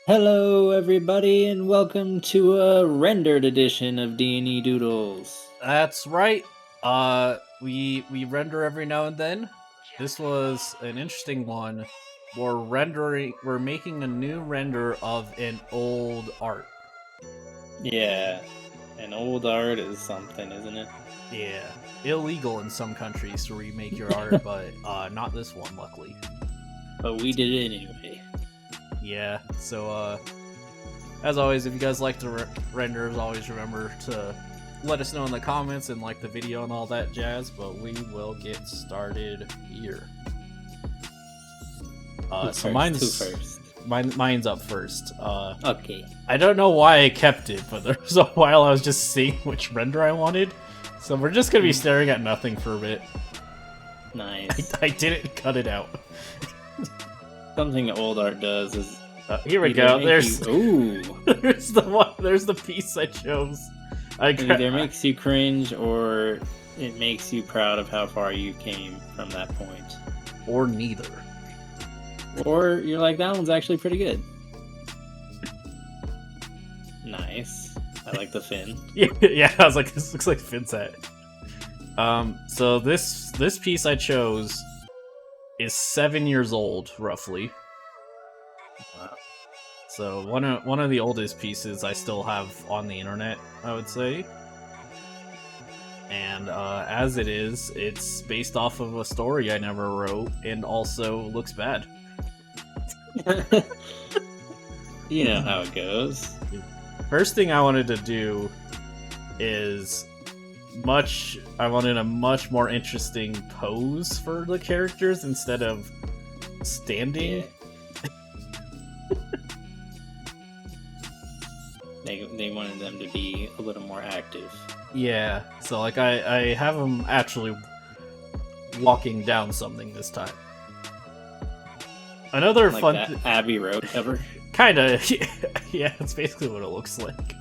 Hello, everybody, and welcome to a rendered edition of N E Doodles. That's right. We render every now and then. This was an interesting one. We're making a new render of an old art. Yeah, an old art is something, isn't it? Yeah, illegal in some countries to remake your art, but not this one, luckily. But we did it anyway. Yeah. So as always, if you guys like the renders, always remember to let us know in the comments and like the video and all that jazz. But we will get started here. Mine's first. Mine's up first. Okay. I don't know why I kept it, but there was a while I was just seeing which render I wanted. So we're just gonna be staring at nothing for a bit. Nice. I didn't cut it out. Something old art does is here we go. There's ooh. there's the one. There's the piece I chose. It either makes you cringe or it makes you proud of how far you came from that point. Or neither. Or you're like, that one's actually pretty good. Nice. I like the fin. Yeah. I was like, this looks like Finn's hat. So this piece I chose is 7 years old, roughly. Wow. So one of the oldest pieces I still have on the internet, I would say. And as it is, it's based off of a story I never wrote, and also looks bad. You know how it goes. First thing I wanted to do is I wanted a much more interesting pose for the characters instead of standing. Yeah. They wanted them to be a little more active. Yeah, so like I have them actually walking down something this time. Another like fun that Abbey Road cover. Kinda, yeah, that's basically what it looks like.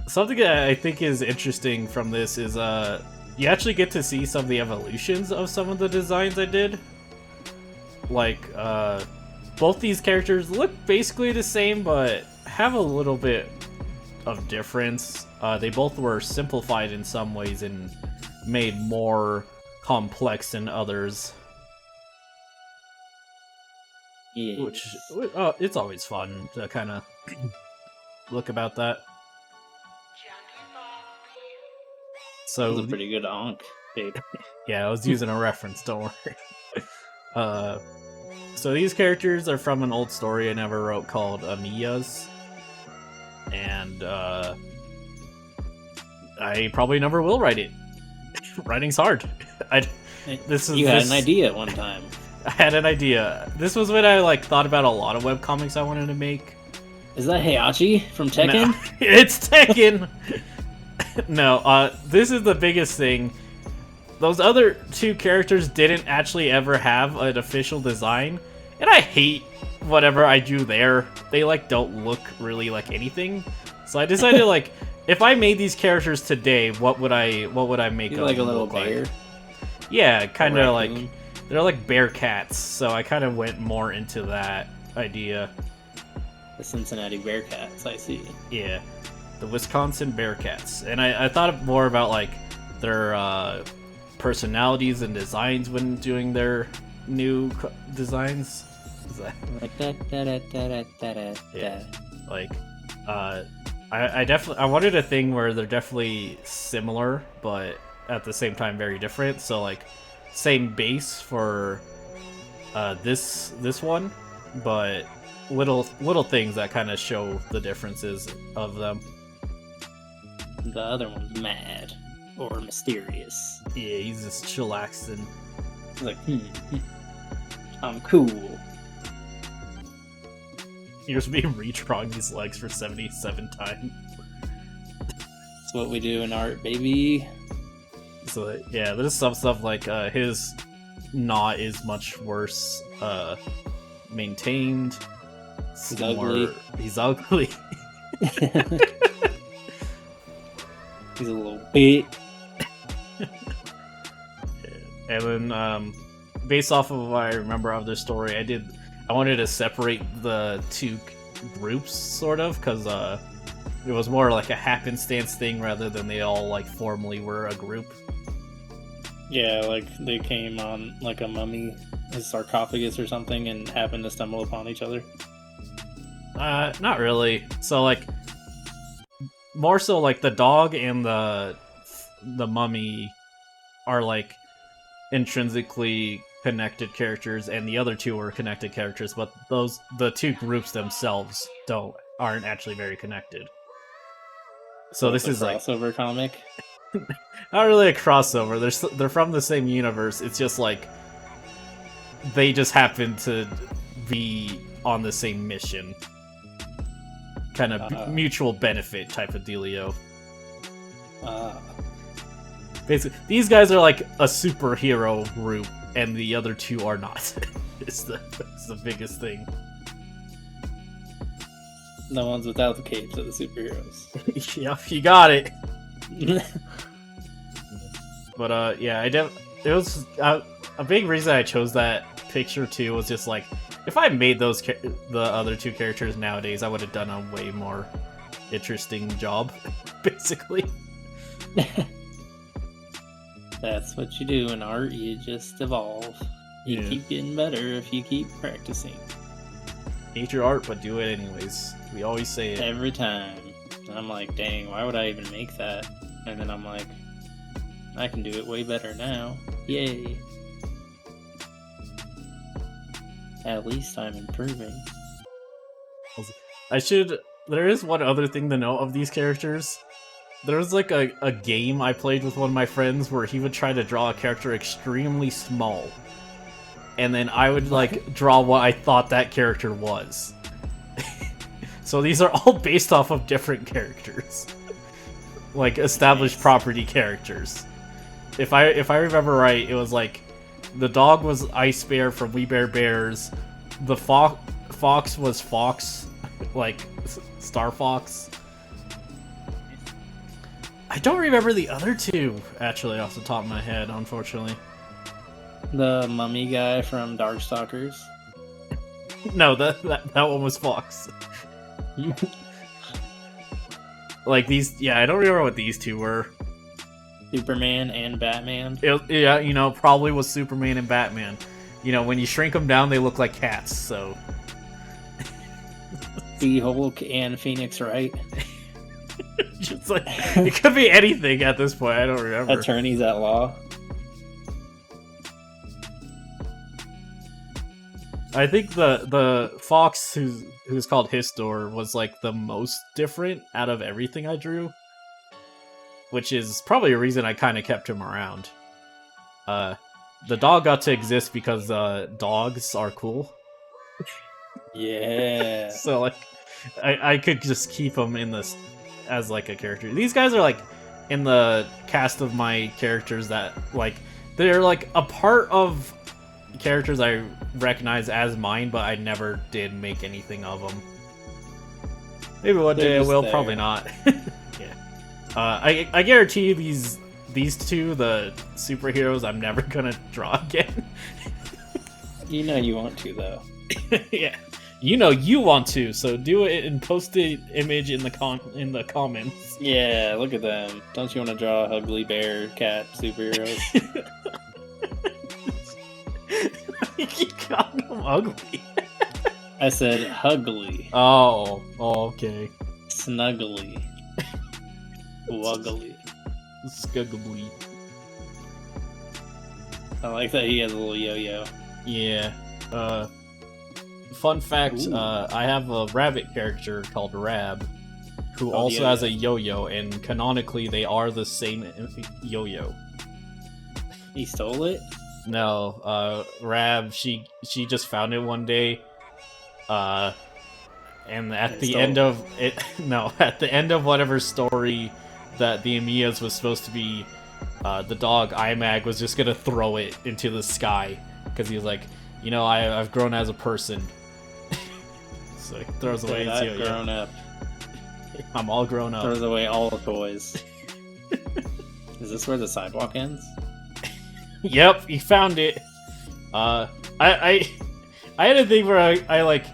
Something that I think is interesting from this is you actually get to see some of the evolutions of some of the designs I did. Like both these characters look basically the same, but have a little bit of difference. They both were simplified in some ways and made more complex in others. Yeah. Which, it's always fun to kind of look about that. So that was a pretty good onk, babe. Yeah, I was using a reference, don't worry. So these characters are from an old story I never wrote called Amiya's. And I probably never will write it. Writing's hard. You had an idea at one time. I had an idea. This was when I thought about a lot of webcomics I wanted to make. Is that Heihachi from Tekken? No, it's Tekken! No, this is the biggest thing. Those other two characters didn't actually ever have an official design, and I hate whatever I do there. They don't look really like anything. So I decided if I made these characters today, what would I make them like a little look bear? like? Yeah, kind of they're like bear cats. So I kind of went more into that idea. The Cincinnati Bearcats, I see. Yeah, the Wisconsin Bearcats, and I thought more about their personalities and designs when doing their new designs. Yeah. I wanted a thing where they're definitely similar, but at the same time very different. So same base for this one, but little things that kind of show the differences of them. The other one's mad or mysterious. Yeah, he's just chillaxing. He's like, I'm cool. Here's me redrawing his legs for 77 times. That's what we do in art, baby. So yeah, there's some stuff like his knot is much worse maintained. He's ugly. He's ugly. He's a little bit. And then based off of what I remember of their story, I wanted to separate the two groups, sort of, because it was more like a happenstance thing rather than they all like formally were a group. Yeah, like they came on like a mummy, a sarcophagus or something, and happened to stumble upon each other. Not really. So like, more so like the dog and the mummy are like intrinsically connected characters, and the other two are connected characters, but the two groups themselves aren't actually very connected. So this is like crossover comic. Not really a crossover. They're from the same universe. It's just like they just happen to be on the same mission, kind of mutual benefit type of dealio. Basically, these guys are like a superhero group, and the other two are not. it's the biggest thing. The ones without the capes are the superheroes. Yep, you got it. But yeah, it was a big reason I chose that picture too. Was just like, if I made the other two characters nowadays, I would have done a way more interesting job, basically. That's what you do in art. You just evolve. You keep getting better if you keep practicing. Hate your art, but do it anyways. We always say it every time. And I'm like, dang, why would I even make that? And then I'm like, I can do it way better now. Yay. At least I'm improving. There is one other thing to note of these characters. There was like a game I played with one of my friends where he would try to draw a character extremely small. And then I would like draw what I thought that character was. So these are all based off of different characters. Like established property characters. If I remember right, it was like the dog was Ice Bear from We Bear Bears. The fox was Fox, like Star Fox. I don't remember the other two actually off the top of my head, unfortunately. The mummy guy from Darkstalkers. No, that one was Fox. Like these, yeah, I don't remember what these two were. Superman and Batman. Yeah, you know, probably was Superman and Batman. You know, when you shrink them down, they look like cats. So, the Hulk and Phoenix, right? Just like it could be anything at this point. I don't remember. Attorneys at law. I think the fox who's called Histor was like the most different out of everything I drew, which is probably a reason I kind of kept him around. The dog got to exist because dogs are cool. Yeah. So like, I could just keep him in this as like a character. These guys are like in the cast of my characters that like they're like a part of characters I recognize as mine, but I never did make anything of them. Maybe one day I will, there. Probably not. Yeah. I guarantee you these two, the superheroes, I'm never gonna draw again. You know you want to though. Yeah. You know you want to, so do it and post the image in the comments. Yeah, look at them. Don't you want to draw a ugly bear cat superheroes? You keep calling them ugly. I said huggly. Oh, okay. Snuggly. Wuggly. Scuggly. I like that he has a little yo-yo. Yeah. Fun fact, I have a rabbit character called Rab, who also has a yo-yo, and canonically they are the same yo-yo. He stole it? No, Rab, she just found it one day, and at the end of it, at the end of whatever story that the Amiyas was supposed to be, the dog IMAG was just gonna throw it into the sky because he was like, you know, I've grown as a person. So he throws away his yo-yo. Grown up. I'm all grown up. Throws away all the toys. Is this where the sidewalk ends? Yep, he found it. I had a thing where I like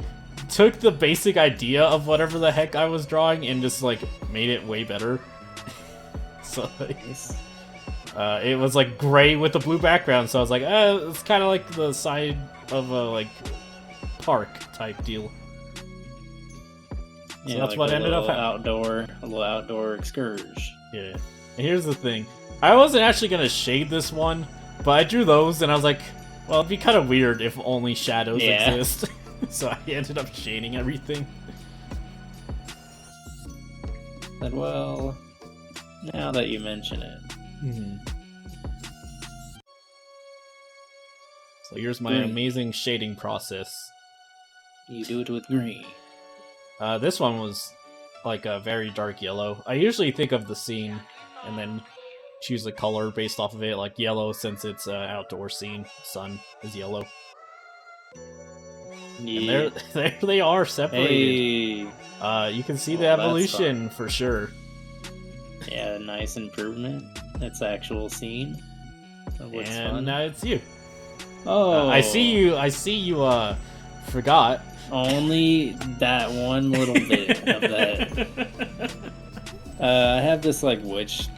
took the basic idea of whatever the heck I was drawing and just like made it way better. So like, it was like gray with a blue background, so I was like, it's kind of like the side of a like park type deal. So Yeah, that's like what ended up happening. a little outdoor excursion. Yeah. And here's the thing. I wasn't actually gonna shade this one, but I drew those and I was like, well, it'd be kind of weird if only shadows exist. So I ended up shading everything. But well, now that you mention it. So here's my amazing shading process. You do it with green. This one was like a very dark yellow. I usually think of the scene and then choose a color based off of it, like yellow since it's an outdoor scene. Sun is yellow. Yeah. And there they are separated. Hey. You can see the evolution for sure. Yeah, nice improvement. That's actual scene. And now it's you. Oh, I see you. Forgot. Only that one little bit of that. I have this like witch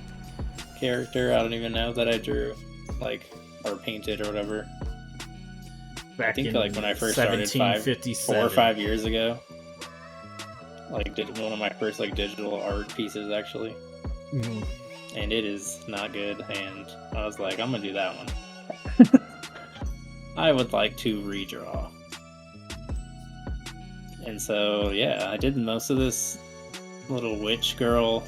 character. I don't even know that I drew, like, or painted or whatever. Back I think like when I first started 4 or 5 years ago. Like did one of my first like digital art pieces actually. And it is not good, and I was like, I'm gonna do that one. I would like to redraw. And so, yeah, I did most of this little witch girl,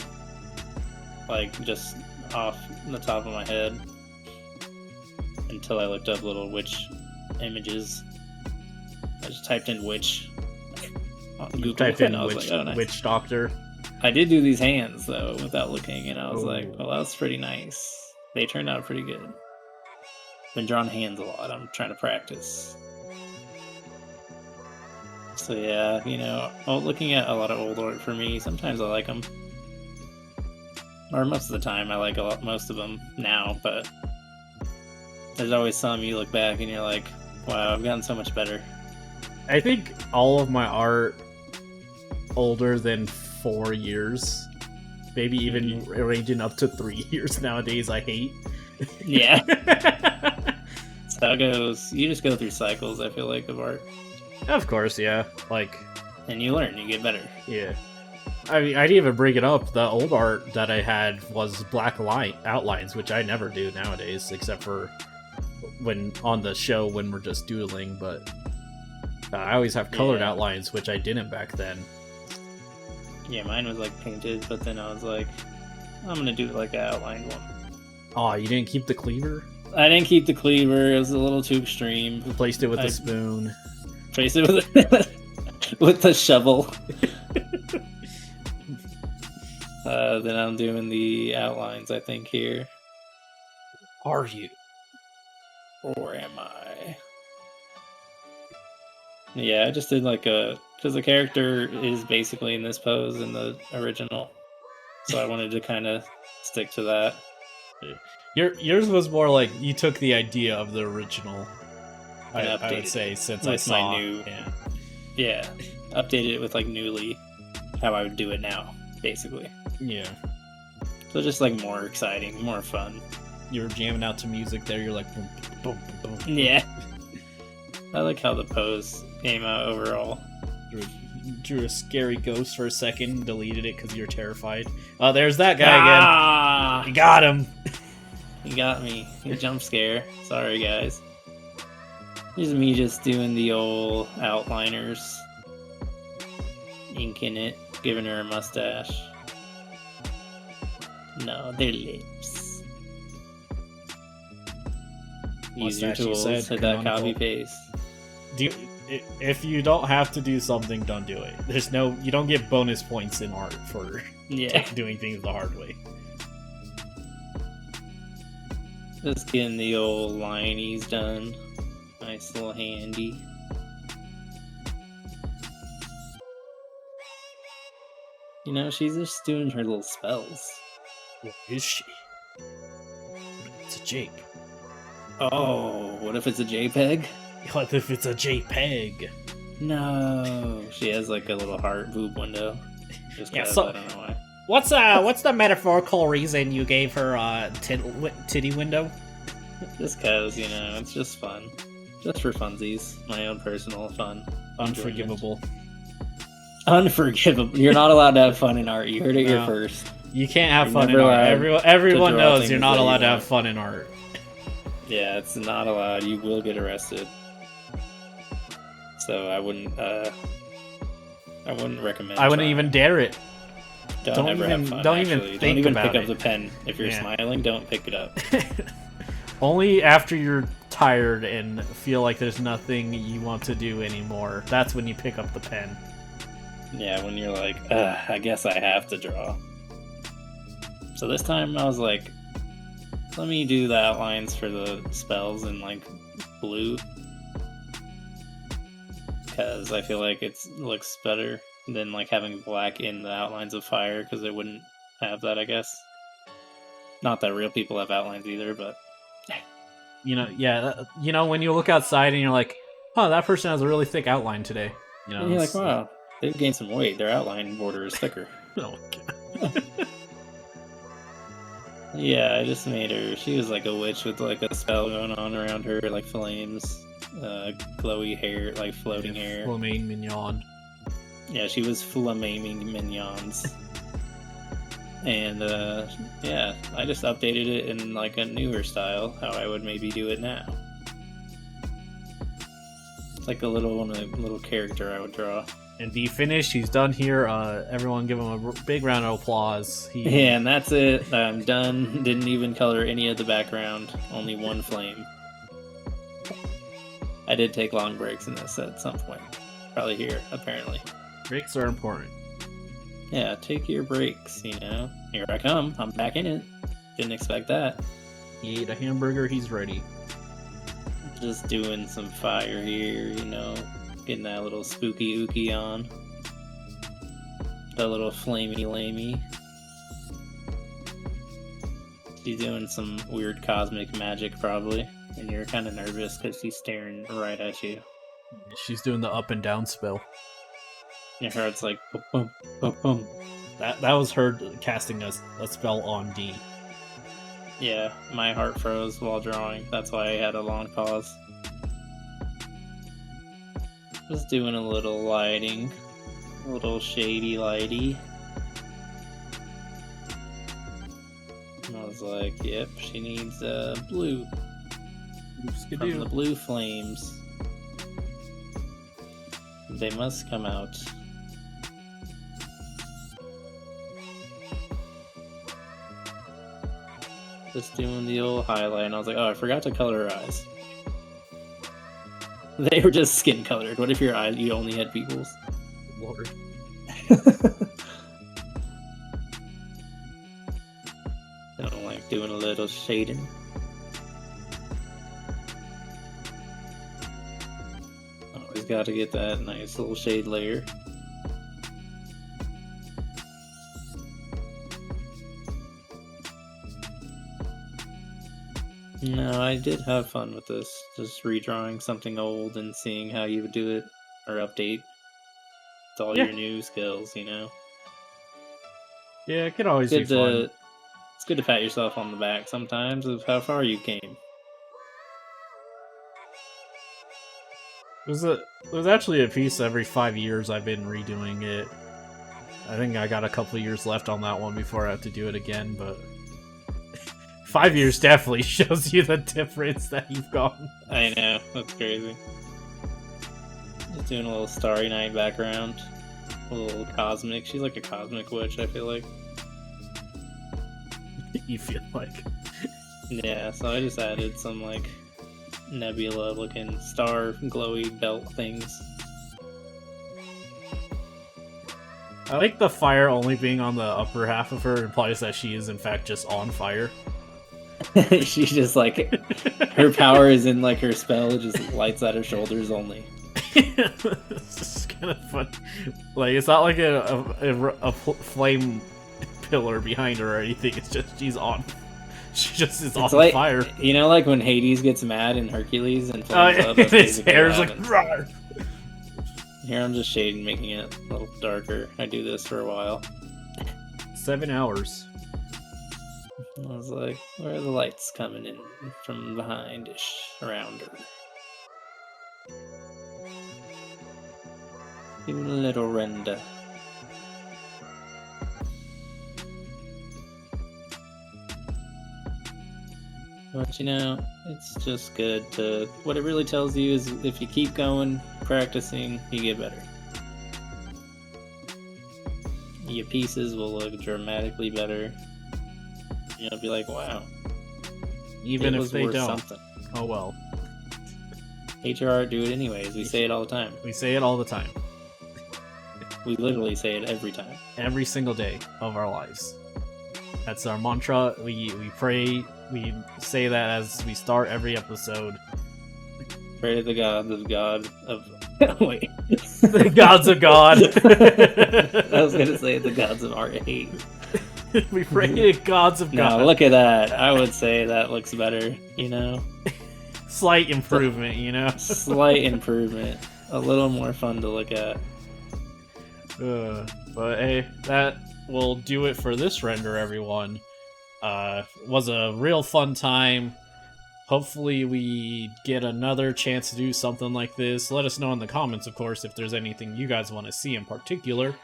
like, just off the top of my head, until I looked up little witch images. I just typed in witch on Google. Typed in and I was witch, like, oh, nice. witch doctor. I did do these hands, though, without looking, and I was like, well, that's pretty nice. They turned out pretty good. Been drawing hands a lot. I'm trying to practice. So yeah, you know, looking at a lot of old art for me, sometimes I like them. Or most of the time I like most of them now, but there's always some you look back and you're like, wow, I've gotten so much better. I think all of my art older than 4 years, maybe even ranging up to 3 years nowadays, I hate. Yeah. That's how it goes. You just go through cycles, I feel like, of art. Of course, yeah. Like, and you learn, you get better. Yeah. I mean, I didn't even bring it up. The old art that I had was black outlines, which I never do nowadays, except for when on the show when we're just doodling. But I always have colored outlines, which I didn't back then. Yeah, mine was like painted, but then I was like, I'm gonna do like an outlined one. Oh, you didn't keep the cleaver? I didn't keep the cleaver. It was a little too extreme. Replaced it with a spoon. Replaced it with a shovel. Then I'm doing the outlines, I think, here. Are you? Or am I? Yeah, I just did like because the character is basically in this pose in the original. So I wanted to kind of stick to that. Yours was more like you took the idea of the original. I would say, since I saw my new, yeah, updated it with like newly how I would do it now, basically. Yeah. So just like more exciting, more fun. You were jamming out to music there. You're like, boom, boom, boom. Yeah. I like how the pose came out overall. Drew a scary ghost for a second, deleted it because you're terrified. Oh, there's that guy again. You got him. He got me. A jump scare. Sorry, guys. Here's me just doing the old outliners. Inking it. Giving her a mustache. No, they're lips. Use your tools. Hit that copy paste. If you don't have to do something, don't do it. You don't get bonus points in art for doing things the hard way. Just getting the old lineies done. Nice little handy. You know, she's just doing her little spells. What is she? It's a Jake. Oh, what if it's a JPEG? What if it's a JPEG? No, she has like a little heart boob window. Just Yeah, 'cause, so- I don't know why. What's the metaphorical reason you gave her titty window? Just cause, you know, it's just fun. Just for funsies. My own personal fun. Unforgivable. Unforgivable. You're not allowed to have fun in art. You heard it No. here first. You can't have You're fun in never art. allowed Everyone to draw knows things you're not that you allowed to have want. fun in art. Yeah, it's not allowed. You will get arrested. So I wouldn't recommend. I wouldn't trying. even dare it. Don't ever even- have fun. don't even actually. think don't even about pick up it. the pen. If you're Yeah. smiling, don't pick it up. Only after you're tired and feel like there's nothing you want to do anymore. That's when you pick up the pen. Yeah, when you're like, I guess I have to draw. So this time I was like, let me do the outlines for the spells in like blue. Because I feel like it looks better than like having black in the outlines of fire, because it wouldn't have that, I guess. Not that real people have outlines either, but You know, yeah. You know, when you look outside and you're like, "Oh, that person has a really thick outline today." You know, and you're like, it's- wow, they've gained some weight. Their outline border is thicker. Oh, God. Yeah, I just made her. She was like a witch with like a spell going on around her, like flames, glowy hair, like floating hair. Flaming mignon. Yeah, she was flaming minions. And yeah, I just updated it in like a newer style, how I would maybe do it now. It's like a little character I would draw. And D finished. He's done here. Everyone give him a big round of applause. Yeah, and that's it. I'm done. Didn't even color any of the background. Only one flame. I did take long breaks in this at some point. Probably here, apparently. Breaks are important. Yeah, take your breaks, you know. Here I come. I'm back in it. Didn't expect that. He ate a hamburger. He's ready. Just doing some fire here, you know. Getting that little spooky ooky on. That little flamey lamey. She's doing some weird cosmic magic, probably. And you're kind of nervous because she's staring right at you. She's doing the up and down spell. Your heart's like, boom, boom, boom, boom. That was her casting a spell on D. Yeah, my heart froze while drawing. That's why I had a long pause. Just doing a little lighting. A little shady lighty. And I was like, yep, she needs blue. From the blue flames. They must come out. Just doing the old highlight, and I was like, oh, I forgot to color her eyes. They were just skin colored. What if your eyes, you only had pupils? Lord. I don't like doing a little shading. Always got to get that nice little shade layer. No, I did have fun with this. Just redrawing something old and seeing how you would do it or update with all Yeah. your new skills, you know? Yeah, it could always be Good fun. to, it's good to pat yourself on the back sometimes of how far you came. There's actually a piece every 5 years I've been redoing it. I think I got a couple of years left on that one before I have to do it again, but 5 years definitely shows you the difference that you've gone. I know, that's crazy. Just doing a little Starry Night background. A little cosmic. She's like a cosmic witch, I feel like. You feel like. Yeah, so I just added some like nebula looking star glowy belt things. I like the fire only being on the upper half of her implies that she is in fact just on fire. She's just like, her power is in like her spell, it just lights at her shoulders only. It's just kind of fun. Like, it's not like a flame pillar behind her or anything, it's just she's on She just is It's on like fire. you know, like when Hades gets mad in Hercules and flames up. That's His basically hair what is like. happens. Rawr. Here I'm just shading, making it a little darker. I do this for a while. 7 hours. I was like, where are the lights coming in from behind-ish, around her? You little render. But you know, it's just good to. What it really tells you is if you keep going, practicing, you get better. Your pieces will look dramatically better. You'll be like, wow. Even it if was they worth don't. something. Oh well. Hate your art, do it anyways. We say it all the time. We say it all the time. We literally say it every time. Every single day of our lives. That's our mantra. We pray. We say that as we start every episode. Pray to the gods of God of. Wait. The gods of God. I was gonna say the gods of art hate. We pray to gods of God. No, look at that. I would say that looks better, you know? Slight improvement, you know? Slight improvement. A little more fun to look at. But hey, that will do it for this render, everyone. Was a real fun time. Hopefully we get another chance to do something like this. Let us know in the comments, of course, if there's anything you guys want to see in particular.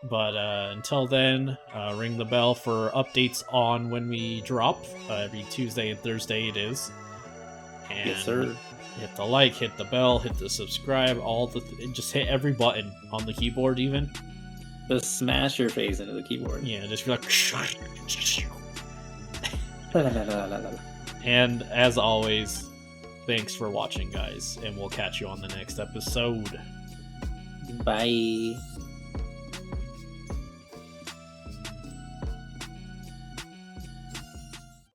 But until then, ring the bell for updates on when we drop. Every Tuesday and Thursday it is. And Yes, sir. hit the like, hit the bell, hit the subscribe, just hit every button on the keyboard even. Just smash your face into the keyboard. Yeah, just be like... And as always, thanks for watching, guys, and we'll catch you on the next episode. Bye.